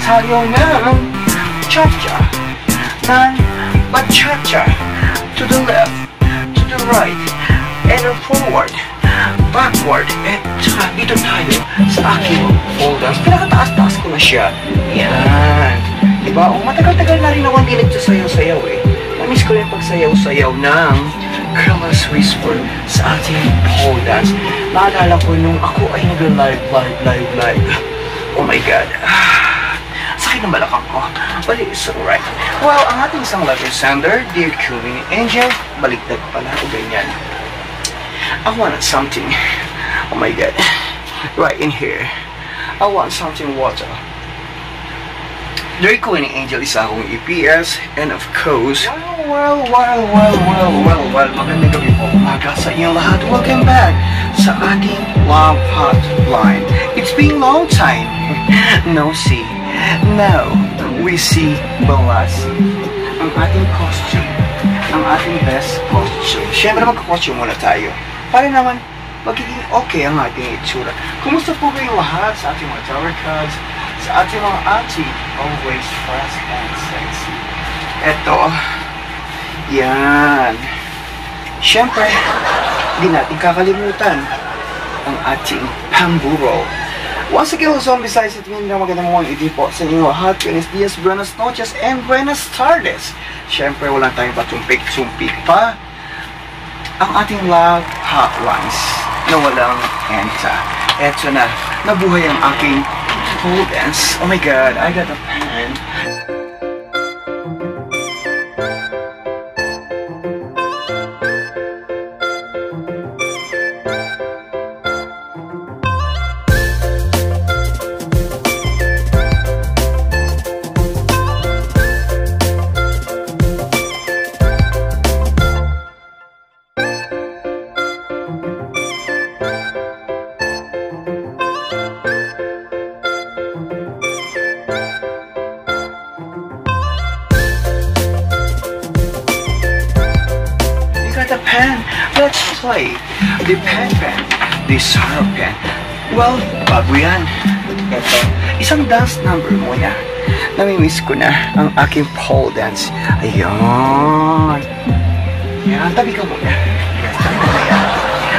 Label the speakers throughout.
Speaker 1: Sayaw ng cha-cha, ng bachata. To the left, to the right, and forward, backward, and dito tayo sa aking pole dance. Pinakataas-taas ko na siya. Yan. Diba? O, matagal-tagal na rin ako hindi nagsasayaw-sayaw eh. Namiss ko rin pagsayaw-sayaw ng Careless Whisper sa ating pole dance. Naalala ko nung ako ay nag-live. Oh my God. Sakit ng balakang ko. But it's alright. Well, ang ating isang letter sender, Dear Queen Angel, baliktad pala o ganyan. I wanted something. Oh my God. Right in here. I want something water. Dear Queen Angel, isa akong EPS, and of course, well, magandang gabi po, umaga sa inyong lahat. Welcome back sa ating love hotline. It's been a long time. No see. Now, we see Balasi. Ang ating costume. Ang ating best costume. Siyempre, magka-costume muna tayo. Para naman, magiging okay ang ating itsura. Kumusta po kayong lahat sa ating mga tower cards? Sa ating mga auntie, always fresh and sexy. Eto, yan. Siyempre, hindi natin kakalimutan ang ating pamburo. Once again, Luzon, besides it, magandang mga idi po sa inyo lahat. Buenos dias, buenas noches, and buenas tardes. Siyempre, wala tayong patumpik-sumpik pa. Ang ating love hotlines na walang enta. Eto na, nabuhay ang aking pole dance. Oh my God, I got a pen. Let's play the pen, the sorrow pen. Well, bago yan. Ito, isang dance number muna. Namimiss ko na ang aking pole dance. Ayan. Yan, tabi ka muna. Yes, tabi ka muna yan.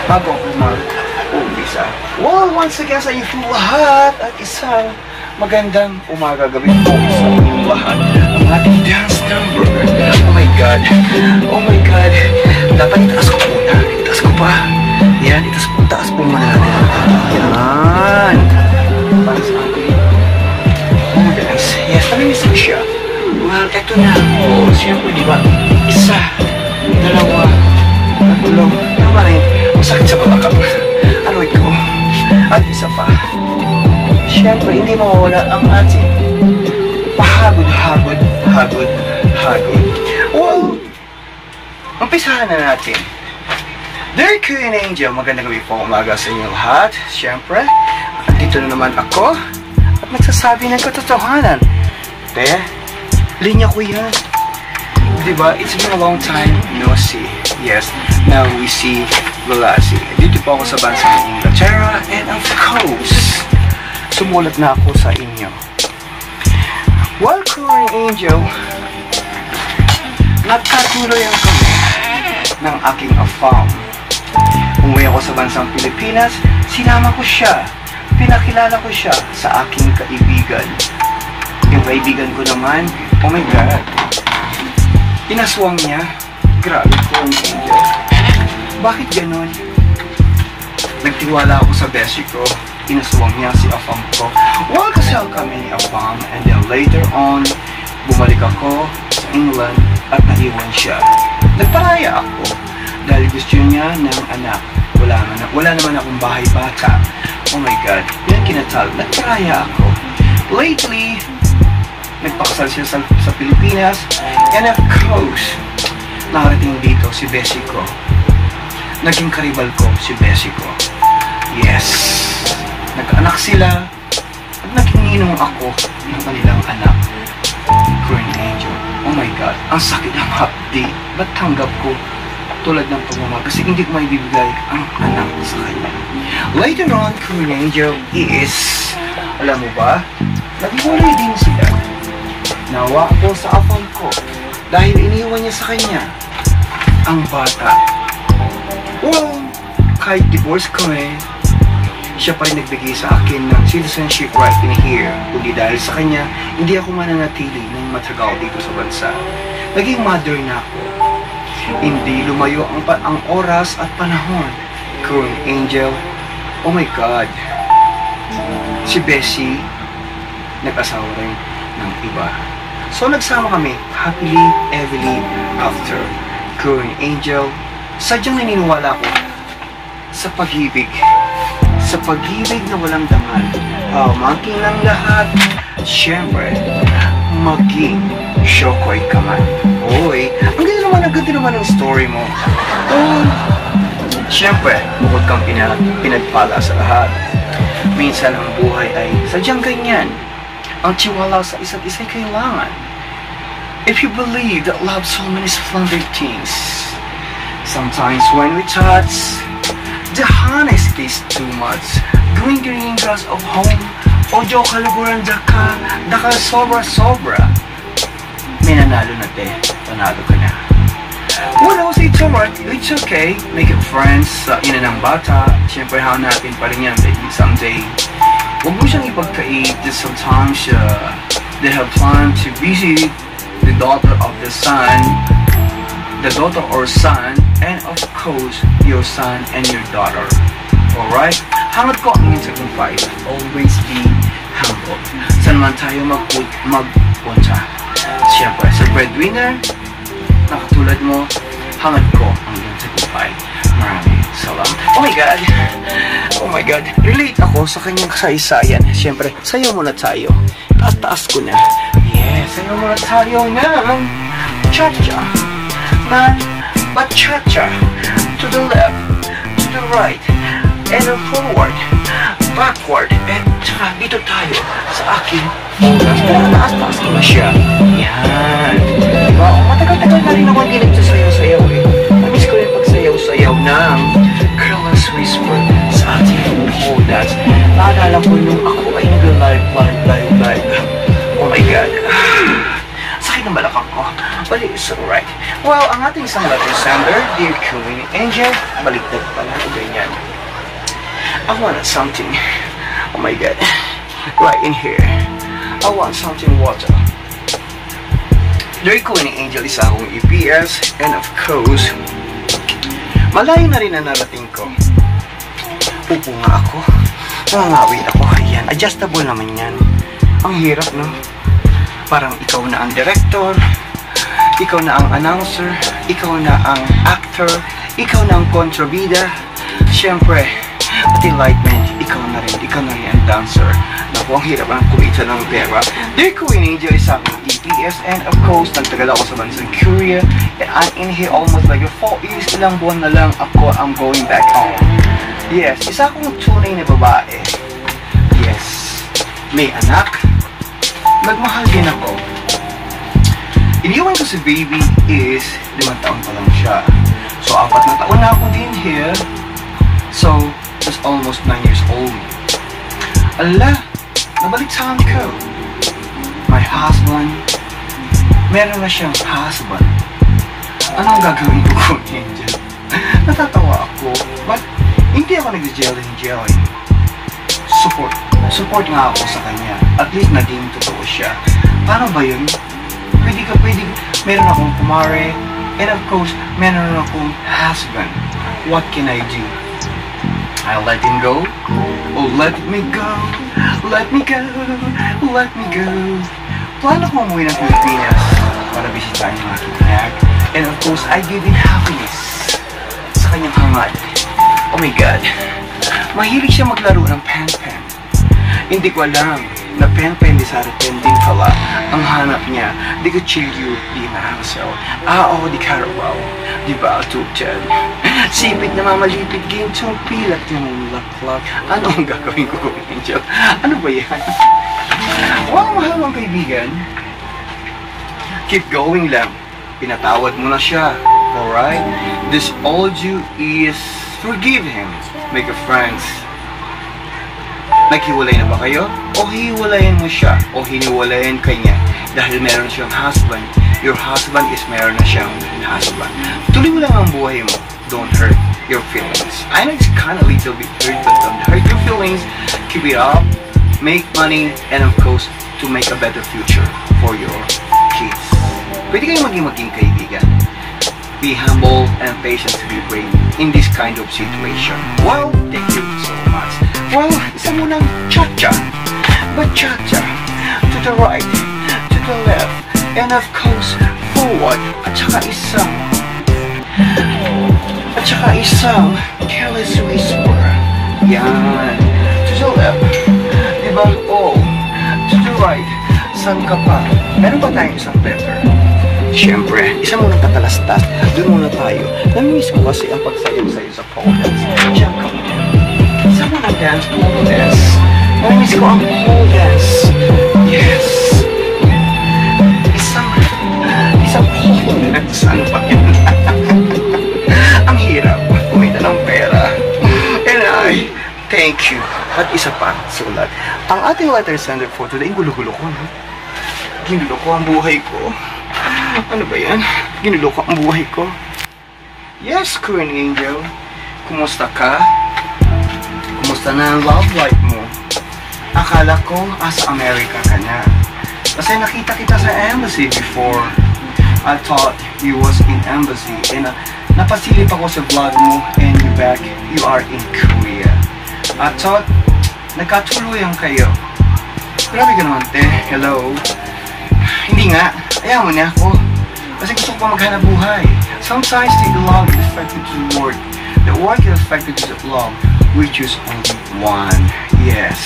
Speaker 1: Bago ako mag-umpisa. Well, once again sa inyo lahat at isang magandang umaga gabi po sa inyong lahat. Ang ating dance number. Oh my God. Oh my God. Dapat itaas ko muna. Itaas ko pa. Yan, itaas po muna natin. Yan. Para sa ating dance. Yes, namimiss ko siya. Well, eto na. Oh, siyempre, di ba? Isa, dalawa, tatlo. Tama rin. Masakit sa balakang. Ano ito? At isa pa. Siyempre, hindi mawawala ang ating pahagod. Well, umpisahan na natin. Dear Queen Angel, magandang gabi po umaga sa inyo lahat. Siyempre, dito na naman ako at magsasabi ng katotohanan. Linya ko yan. Diba? It's been a long time no see. Yes, now we see Balasi. Dito po ako sa bansang Inglaterra, and of course, sumulat na ako sa inyo. Well, Queen Angel, nagkatuloyan kami ng aking afam. Umuwi ako sa bansang Pilipinas, sinama ko siya, pinakilala ko siya sa aking kaibigan. Yung kaibigan ko naman, oh my God, inaswang niya. Grabe, Queen Angel. Bakit ganun? Nagtiwala ako sa beshi ko, inaswang niya si afam ko. Well, kasal kami ni afam, and then later on, bumalik ako sa England at naiwan siya. Nagparaya ako dahil gusto niya ng anak. Wala naman akong bahay bata. Oh my God, yan kinatal. Nagparaya ako. Lately, nagpakasal siya sa Pilipinas, and of course, nakarating dito si beshi ko. Naging karibal ko si beshi ko. Yes, nagkaanak sila at naging ninong ako ng kanilang anak, Queen Angel. Oh my God, ang sakit ng hapdi. Ba't tanggap ko tulad ng pagmamahal? Kasi hindi ko maibibigay ang anak sa kanya. Later on, Queen Angel is, alam mo ba, Naghiwalay din sila. Nawa ko sa afam ko dahil iniwan niya sa kanya ang bata. Well, kahit divorce kami, siya pa rin nagbigay sa akin ng citizenship right in here. Kundi dahil sa kanya, hindi ako mananatili ng matagal dito sa bansa. Naging mother na ako. Hindi lumayo ang oras at panahon. Current Angel, oh my God. Si Bessie, nag-asawa rin ng iba. So nagsama kami happily ever after. Current Angel, sadyang naniniwala ko sa pag-ibig. Sa pag-ibig na walang dangal. Maging ng lahat, siyempre, maging Shokoy ka man. Oy, ang ganda naman ang story mo. Siyempre, bukod kang pinagpala sa lahat. Minsan ang buhay ay sadyang ganyan. Ang tiwala sa isa't isa'y kailangan. If you believe that love so many splendid things, sometimes when we touch, the honesty is too much. Green grass of home, ojo kaluguran daka sobra. May nanalo na te, panalo ka na. What else? It's alright, it's okay. Make it friends sa ina ng bata. Siyempre, hanapin pa rin yan someday. Huwag mo siyang ipagkait that sometimes they have planned to visit the daughter of the son, the daughter or son, and of course, your son and your daughter. Alright? Hangat ko ang inyong sacrifice. Always be humble. Saan man tayo magpunta. Siyempre, sa breadwinner, na katulad mo, hangad ko ang iyong sacrifice. Maraming salamat. Oh my God. Relate ako sa kanyang kasaysayan. Siyempre, sayo muna tayo. At taas ko na. Yes, sayo muna tayo ng cha-cha. Bachata. To the left, to the right, and forward, backward, and dito tayo sa aking oras. Taas ko na siya. Yan. Diba? Matagal-tagal na rin ako hindi nagsasayaw-sayaw eh. Namiss ko rin pagsayaw-sayaw ng Careless Whisper sa ating pole dance. Naalala ko nung ako ay nag-live. Oh my God. Sakit ng balakang ko. But it's alright. Well, ang ating isang letter sender, Dear Queen Angel, baliktad pala o ganyan. I want something. Oh my God. Right in here. I want something water. Dear Queen Angel, isa akong EPS, and of course, malayo na rin ang narating ko. Upo nga ako. Nangangawit ako. Ayan, adjustable naman yan. Ang hirap, no? Parang ikaw na ang director, ikaw na ang announcer, ikaw na ang actor, ikaw na ang kontrabida. Siyempre, pati lightman, ikaw na rin ang dancer. Naku, ang hirap ang kumita ng pera. Dear Queen Angel, isa akong EPS, and of course, nagtagal ako sa bansang Korea, and I'm in here almost like 4 years, ilang buwan na lang ako, I'm going back home. Yes, isa akong tunay na babae. Yes, may anak, nagmahal din ako. Iniwan ko si baby is 5 taon pa lang siya. So, 4 na taon na ako din here. So, just almost 9 years old. Ala, nabalitaan ko. My husband, meron na siyang husband. Ano ang gagawin ko, Angel? Natatawa ako, but hindi ako nag-jelling. Support nga ako sa kanya. At least naging totoo siya. Paano ba yun? Pwede, meron akong kumare, and of course, meron akong husband. What can I do? I let him go? Oh, let me go. Let me go. Plano ko umuwi ng Pilipinas para bisitahin yung aking anak. And of course, I give him happiness sa kanyang hangad. Oh my God. Mahilig siya maglaro ng pen-pen. Hindi ko alam na pen-pen di sa pen din pala ang hanap niya. Di kutsilyo, di mahasaw. Oo, di karawaw. Di ba, tutyan? Sipit na mamalipit, gintong pilat yung laklak. Ano ang gagawin ko, Angel? Ano ba yan? Wow, mahal mong kaibigan. Keep going lang. Pinatawad mo na siya. Alright? This all you is forgive him. Make a friends. Naghiwalay na ba kayo? O hiwalayan mo siya? O hiniwalayan ka niya dahil meron siyang husband? Your husband is meron na siyang husband. Tuloy mo lang ang buhay mo. Don't hurt your feelings. I know it's kind of little bit hurt, but don't hurt your feelings. Keep it up. Make money. And of course, to make a better future for your kids. Pwede kayong maging kaibigan. Be humble and patient to be brave in this kind of situation. Well, thank you so much. Well, isa munang cha-cha. But cha-cha. To the right, to the left, and of course, forward. At saka isang careless whisper. Yan. To the left. Diba? Oh. To the right. Saan ka pa? Meron ba tayong isang letter? Siyempre, isa munang katalastas. Doon muna tayo. Namimiss ko kasi ang pagsayaw-sayaw sa pole dance. Diyan ka muna. Isa munang dance pole dance. Namimiss ko ang pole dance. Yes. Isang pole dance. Ano pa yan? Ang hirap. Kumita ng pera. And I thank you. At isa pa, sulat. Ang ating letter sender for today, gulo-gulo ko, no? Ginulo ko ang buhay ko. Ano ba yan? Ginulo ko ang buhay ko. Yes, Queen Angel. Kumusta ka? Kumusta na ang love life mo? Akala ko, asa America ka na. Kasi nakita kita sa embassy before. I thought you was in embassy. And napasilip ako sa vlog mo and you are in Korea. I thought, nagkatuluyan kayo. Grabe ka naman, te. Hello. Hindi nga. Ayaw mo na ako. Kasi gusto ko pa maghanap buhay. Sometimes the love is affected to the work. The work is affected to the love. We choose only one. Yes.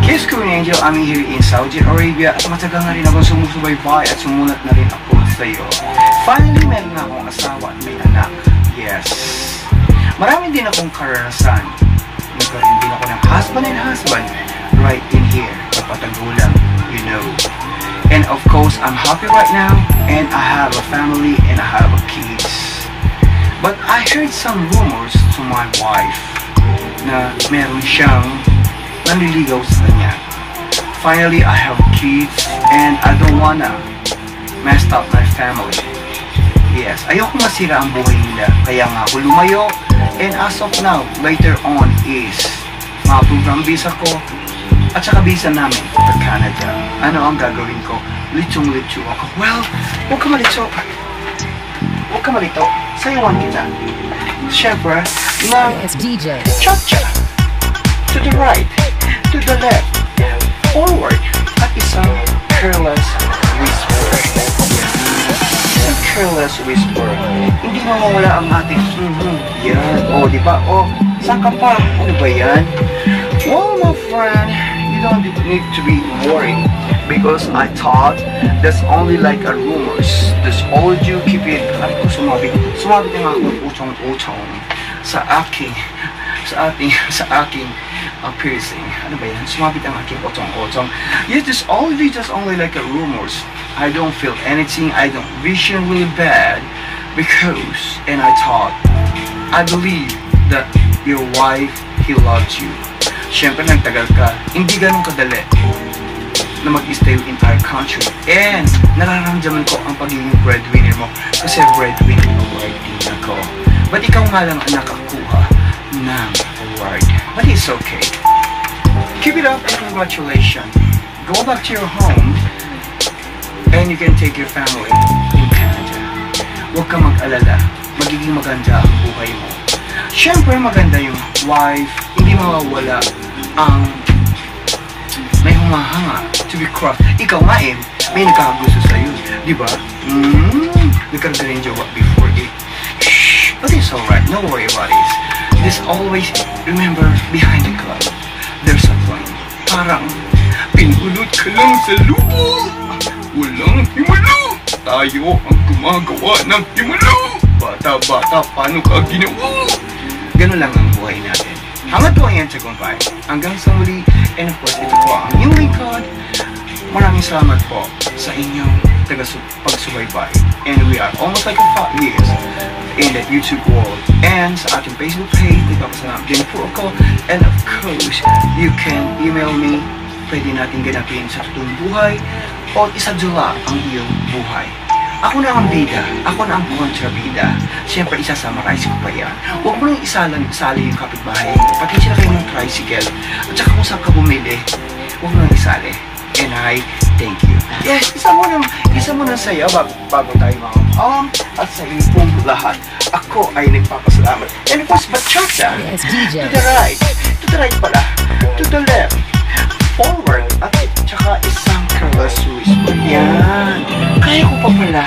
Speaker 1: Kiss Queen Angel, I'm here in Saudi Arabia. At matagal na rin akong sumusubaybay at sumulat na rin ako sa'yo. Finally, meron na akong asawa at may anak. Yes. Marami din akong karanasan. Nagkaroon din ako ng husband and husband right in here. Kapatagulang, you know. And of course, I'm happy right now, and I have a family, and I have a kids. But I heard some rumors to my wife na meron siyang nanliligaw sa kanya. Finally, I have kids, and I don't wanna mess up my family. Yes, ayoko masira ang buhay nila, kaya nga ako lumayo. And as of now, later on is ma-program visa ko at saka visa namin sa Canada. Ano ang gagawin ko? Litsong-litso ako. Well, huwag ka malito. Huwag ka malito. Sayawan kita. Siyempre, na cha-cha. To the right, to the left, forward, at isang careless whisper. Isang careless whisper. Hindi mawawala ang ating yan. O, di ba? O, saan ka pa? Ano ba yan? Well, my friend, you don't need to be worried because I thought that's only like a rumors. That's all you keep it. Alam ko, sumabit na ako utong-utong sa aking piercing. Ano ba yan? Sumabit ang aking utong-utong. Yes, that's only like a rumors. I don't feel anything. I don't vision really bad because, and I believe that your wife, he loves you. Siyempre, nagtagal ka, hindi ganun kadali na mag-stay in our country. And nararamdaman ko ang pagiging breadwinner mo kasi breadwinner award din ako. But ikaw nga lang ang nakakuha ng award. But it's okay. Keep it up and congratulations. Go back to your home and you can take your family in Canada. Huwag kang mag-alala. Magiging maganda ang buhay mo. Siyempre, maganda yung wife. Hindi mawawala ang may humahanga to be crossed. Ikaw nga may nagkakagusto sa'yo. Diba? Nagkaroon ka rin jowa before it. Shh! But it's alright. No worry about it. Just always remember behind the club, there's a flame. Parang pinulot ka lang sa lupa. Walang himalo. Tayo ang gumagawa ng himalo. Bata-bata, paano ka ginawa? Ganun lang ang buhay natin. Hanggat ko ang yan sa kumpay. Hanggang sa muli. And of course, ito po ang inyong lingkod, maraming salamat po sa inyong pagsubaybay. And we are almost like 5 years in the YouTube world. And sa ating Facebook page, nagpapasalamat din po ako. And of course, you can email me. Pwede natin ganapin sa totoong buhay o isadula ang iyong buhay. Ako na ang bida, ako na ang kontrabida. Siyempre, isasummarize ko pa yan. Huwag mo nang isali yung kapitbahay. Pati sila kayo ng tricycle. At saka kung saan ka bumili, huwag mo nang isali. And I thank you. Yes, isa mo nang saya bago tayo mga at sa iyo pong lahat. Ako ay nagpapasalamat. And of course, bachata.
Speaker 2: Yes, DJ.
Speaker 1: To the right pala. To the left. Forward. At saka isang careless whisper. Yan. Kaya ko pa pala.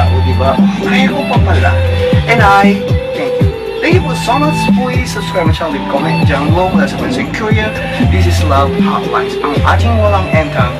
Speaker 1: O diba? Kaya ko pa pala. And I thank you. Thank you so much. Please subscribe my channel, leave comment dyan below mula sa Korea. This is Love Hotlines. Ang ating walang entang